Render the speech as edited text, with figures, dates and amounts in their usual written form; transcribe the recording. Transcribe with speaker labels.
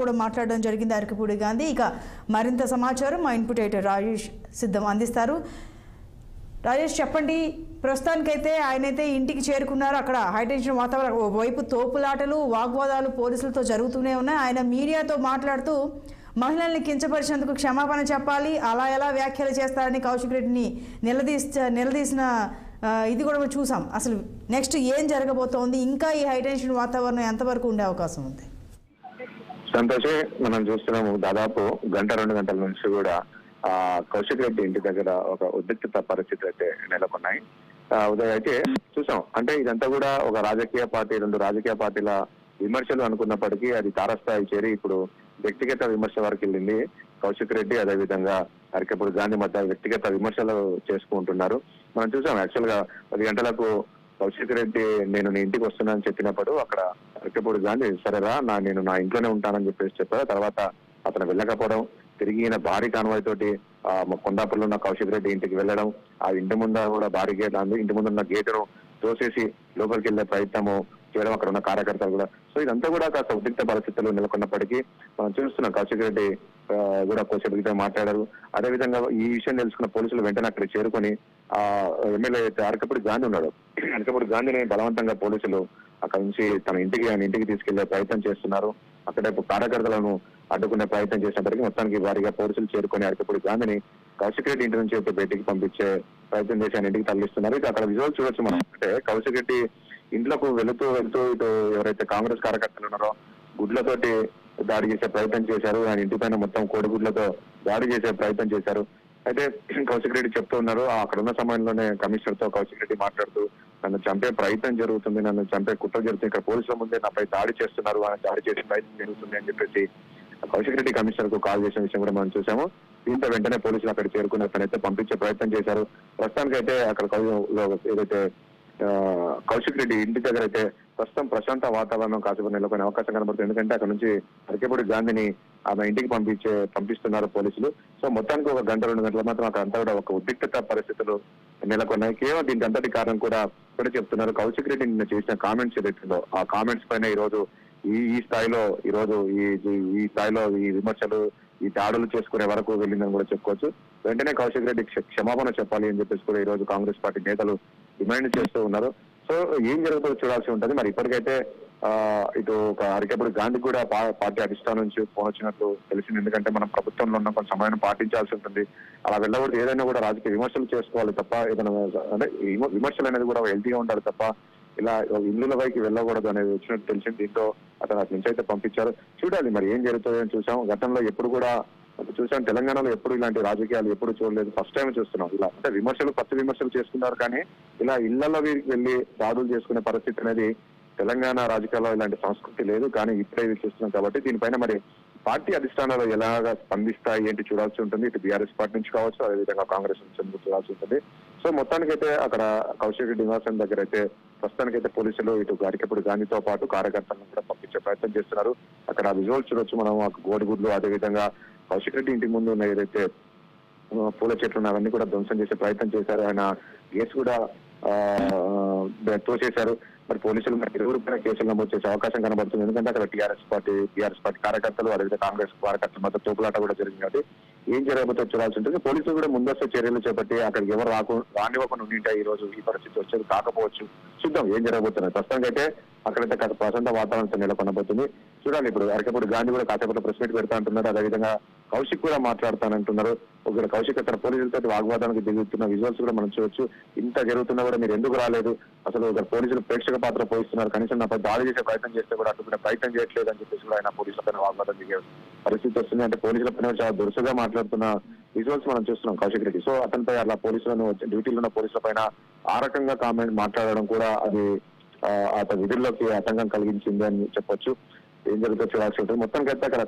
Speaker 1: కూడా మాట్లాడడం జరిగింది అరకపూడి గాంధీ. ఇక మరింత సమాచారం మా ఇన్పుట్ ఎడిటర్ రాజేష్ సిద్ధం అందిస్తారు. రాజేష్, చెప్పండి. ప్రస్తుతానికైతే ఆయనైతే ఇంటికి చేరుకున్నారు. అక్కడ హైటెన్షన్ వాతావరణం, ఓవైపు తోపులాటలు, వాగ్వాదాలు పోలీసులతో జరుగుతూనే ఉన్నాయి. ఆయన మీడియాతో మాట్లాడుతూ మహిళల్ని కించపరిచేందుకు క్షమాపణ చెప్పాలి, అలా ఎలా వ్యాఖ్యలు చేస్తారని కౌశిక్ రెడ్డిని నిలదీసిన ఇది కూడా మనం చూసాం. అసలు నెక్స్ట్ ఏం జరగబోతోంది? ఇంకా ఈ హైటెన్షన్ వాతావరణం ఎంతవరకు ఉండే అవకాశం ఉంది?
Speaker 2: సంతోషే, మనం చూస్తున్నాము దాదాపు గంట 2 గంటల నుంచి కూడా కౌశిక్ రెడ్డి ఇంటి దగ్గర ఒక ఉద్రిక్తత పరిస్థితి అయితే నెలకొన్నాయి. ఉదయం అయితే చూసాం. అంటే ఇదంతా కూడా ఒక రాజకీయ పార్టీ, 2 రాజకీయ పార్టీల విమర్శలు అనుకున్నప్పటికీ అది తారస్థాయి చేరి ఇప్పుడు వ్యక్తిగత విమర్శ వరకు వెళ్ళింది. కౌశిక్ రెడ్డి అదేవిధంగా అరకపూడి గాంధీ మధ్య వ్యక్తిగత విమర్శలు చేసుకుంటున్నారు. మనం చూసాం. యాక్చువల్ గా 10 గంటలకు కౌశిక్ రెడ్డి నేను నీ ఇంటికి వస్తున్నానని చెప్పినప్పుడు అక్కడ అరకపూడి గాంధీ సరేరా నేను నా ఇంట్లోనే ఉంటానని చెప్పారు. తర్వాత అతను వెళ్ళకపోవడం, తిరిగి ఈయన భారీ కాన్వాయ్ తోటి కొండాపూర్లో ఉన్న కౌశిక్ రెడ్డి ఇంటికి వెళ్ళడం, ఆ ఇంటి ముందు కూడా భారీ గేట్ ఉంది, ఇంటి ముందున్న గేటును తోసేసి లోపలికి వెళ్లే ప్రయత్నము చేయడం అక్కడ ఉన్న కార్యకర్తలు కూడా. సో ఇదంతా కూడా కాస్త ఉద్రిక్త పరిస్థితులు నెలకొన్నప్పటికీ మనం చూస్తున్నాం కౌశిక్ రెడ్డి కూడా కోసేపు మాట్లాడారు. అదేవిధంగా ఈ విషయం తెలుసుకున్న పోలీసులు వెంటనే అక్కడ చేరుకొని ఎమ్మెల్యే అరకపూడి గాంధీ ఉన్నాడు, అరకపూడి గాంధీని బలవంతంగా పోలీసులు అక్కడ నుంచి ఆయన ఇంటికి తీసుకెళ్లే ప్రయత్నం చేస్తున్నారు. అక్కడ కార్యకర్తలను అడ్డుకునే ప్రయత్నం చేసినప్పటికీ మొత్తానికి భారీగా పోలీసులు చేరుకొని అరకపూడి గాంధీని కౌశిక్ రెడ్డి ఇంటి నుంచి బయటికి పంపించే ప్రయత్నం చేసి ఆయన ఇంటికి తరలిస్తున్నారు. ఇక అక్కడ విజువల్ చూడొచ్చు మనం. అంటే కౌశిక్ రెడ్డి ఇంట్లోకి వెళుతూ ఇటు ఎవరైతే కాంగ్రెస్ కార్యకర్తలు ఉన్నారో గుడ్లతోటి దాడి చేసే ప్రయత్నం చేశారు. ఆయన ఇంటి పైన మొత్తం కోడిగుడ్లతో దాడి చేసే ప్రయత్నం చేశారు. అయితే కౌశిక్ రెడ్డి చెప్తూ ఉన్నారు, అక్కడ ఉన్న సమయంలోనే కమిషనర్ తో కౌశిక్ రెడ్డి మాట్లాడుతూ నన్ను చంపే ప్రయత్నం జరుగుతుంది, నన్ను చంపే కుట్ర జరుగుతుంది, ఇక్కడ పోలీసుల ముందే నాపై దాడి చేస్తున్నారు, ఆయన దాడి చేసే ప్రయత్నం జరుగుతుంది అని చెప్పేసి కౌశిక్ రెడ్డి కమిషనర్ కు కాల్ చేసిన విషయం కూడా మనం చూసాము. దీంతో వెంటనే పోలీసులు అక్కడ చేరుకుని అతనైతే పంపించే ప్రయత్నం చేశారు. ప్రస్తుతానికైతే అక్కడ ఏదైతే కౌశిక్ రెడ్డి ఇంటి దగ్గర అయితే ప్రస్తుతం ప్రశాంత వాతావరణం కాసేపు నెలకొనే అవకాశం కనబడుతుంది. ఎందుకంటే అక్కడ నుంచి అరకపూడి గాంధీని ఆమె ఇంటికి పంపిస్తున్నారు పోలీసులు. సో మొత్తానికి ఒక గంట 2 గంటల మాత్రం అక్కడ అంతా కూడా ఒక ఉద్రిక్తత పరిస్థితులు నెలకొన్నాయి. కేవలం దీనికి అంతటి కారణం కూడా చెప్తున్నారు కౌశిక్ రెడ్డి నిన్న చేసిన కామెంట్స్ ఏదైతుందో ఆ కామెంట్స్ పైన ఈ రోజు ఈ స్థాయిలో ఈ స్థాయిలో ఈ విమర్శలు, ఈ దాడులు చేసుకునే వరకు వెళ్ళిందని కూడా చెప్పుకోవచ్చు. వెంటనే కౌశిక్ రెడ్డి క్షమాపణ చెప్పాలి అని చెప్పేసి కూడా ఈ రోజు కాంగ్రెస్ పార్టీ నేతలు డిమాండ్ చేస్తూ ఉన్నారు. సో ఏం జరుగుతుందో చూడాల్సి ఉంటుంది. మరి ఇప్పటికైతే ఇటు ఒక అరకపూడి గాంధీ కూడా పార్టీ అధిష్టానం నుంచి ఫోన్ వచ్చినట్లు తెలిసింది. ఎందుకంటే మనం ప్రభుత్వంలో ఉన్న కొంత సమయాన్ని పాటించాల్సి ఉంటుంది. అలా వెళ్ళకూడదు. ఏదైనా కూడా రాజకీయ విమర్శలు చేసుకోవాలి తప్ప, ఏదైనా అంటే విమర్శలు అనేది కూడా హెల్తీగా ఉండాలి తప్ప ఇలా ఇల్లుల వైపు వెళ్ళకూడదు అనేది వచ్చినట్టు తెలిసింది. దీంతో అతను అటు నుంచి అయితే పంపించారు. చూడాలి మరి ఏం జరుగుతుందో అని చూసాం. గతంలో ఎప్పుడు కూడా చూసాం, తెలంగాణలో ఎప్పుడు ఇలాంటి రాజకీయాలు ఎప్పుడు చూడలేదు, ఫస్ట్ టైం చూస్తున్నాం. ఇలా అంటే పచ్చి విమర్శలు చేసుకున్నారు, కానీ ఇలా ఇళ్లలో వెళ్ళి దాడులు చేసుకునే పరిస్థితి అనేది తెలంగాణ రాజకీయాల్లో ఇలాంటి సంస్కృతి లేదు. కానీ ఇప్పుడే చూస్తున్నాం కాబట్టి దీనిపైన మరి పార్టీ అధిష్టానాలు ఎలాగా స్పందిస్తాయి ఏంటి చూడాల్సి ఉంటుంది. ఇటు బీఆర్ఎస్ పార్టీ నుంచి కావచ్చు, అదేవిధంగా కాంగ్రెస్ నుంచి చూడాల్సి ఉంటుంది. సో మొత్తానికైతే అక్కడ కౌశిక్ రెడ్డి నివాసం దగ్గర అయితే ప్రస్తుతానికైతే పోలీసులు ఇటు అరకపూడి గాంధీతో పాటు కార్యకర్తలను కూడా పంపించే ప్రయత్నం చేస్తున్నారు. అక్కడ విజువల్ చూడొచ్చు మనం. కోడిగుడ్లు, అదేవిధంగా కౌశిక్ రెడ్డి ఇంటి ముందు ఉన్న ఏదైతే పూల చెట్లు అవన్నీ కూడా ధ్వంసం చేసే ప్రయత్నం చేశారు. ఆయన గేట్స్ కూడా తోసేశారు. మరి పోలీసులు మరి ఇరువురు పైన కేసులు నమోదు చేసే అవకాశం కనబడుతుంది. ఎందుకంటే అక్కడ టీఆర్ఎస్ పార్టీ కార్యకర్తలు, అదేవిధంగా కాంగ్రెస్ కార్యకర్తల మధ్య తోపులాట కూడా జరిగింది. కాబట్టి ఏం జరగబోతో చూడాల్సి ఉంటుంది. పోలీసులు కూడా ముందస్తు చర్యలు చేపట్టి అక్కడికి ఎవరు రానివ్వకుండా ఉండింటే ఈ రోజు ఈ పరిస్థితి వచ్చేది కాకపోవచ్చు. చూద్దాం ఏం జరగబోతున్నాయి. ప్రస్తుతానికి అయితే అక్కడైతే కాస్త ప్రశాంత వాతావరణం నెలకొనబోతుంది. చూడాలి. ఇప్పుడు అరకపూడి గాంధీ కూడా కాసేపట్లో ప్రెస్ మీట్ పెడతా అంటున్నారు. అదేవిధంగా కౌశిక్ కూడా మాట్లాడతానంటున్నారు. ఒకవేళ కౌశిక్ అక్కడ పోలీసులతో వాగ్వాదానికి దిగుతున్న విజువల్స్ కూడా మనం చూడొచ్చు. ఇంత జరుగుతున్నా కూడా మీరు ఎందుకు రాలేదు, అసలు ఒక పోలీసులు ప్రేక్షక పాత్ర పోయిస్తున్నారు, కనీసం నాపై దాడి చేసే ప్రయత్నం చేస్తే కూడా అడ్డుకునే ప్రయత్నం చేయట్లేదు అని చెప్పేసి కూడా ఆయన పోలీసులపైన వాగ్వాదం దిగే పరిస్థితి వస్తుంది. అంటే పోలీసుల పైన చాలా దురుసుగా మాట్లాడుతున్న విజువల్స్ మనం చూస్తున్నాం కౌశిక్ రెడ్డి. సో అతనిపై అలా పోలీసులను డ్యూటీలో ఉన్న పోలీసుల పైన ఆ రకంగా కామెంట్ మాట్లాడడం కూడా అది అతని విధుల్లోకి ఆటంకం కలిగించింది అని చెప్పొచ్చు. ఏం జరుగుతుందో చూడాల్సి ఉంటుంది. మొత్తానికి అయితే అక్కడ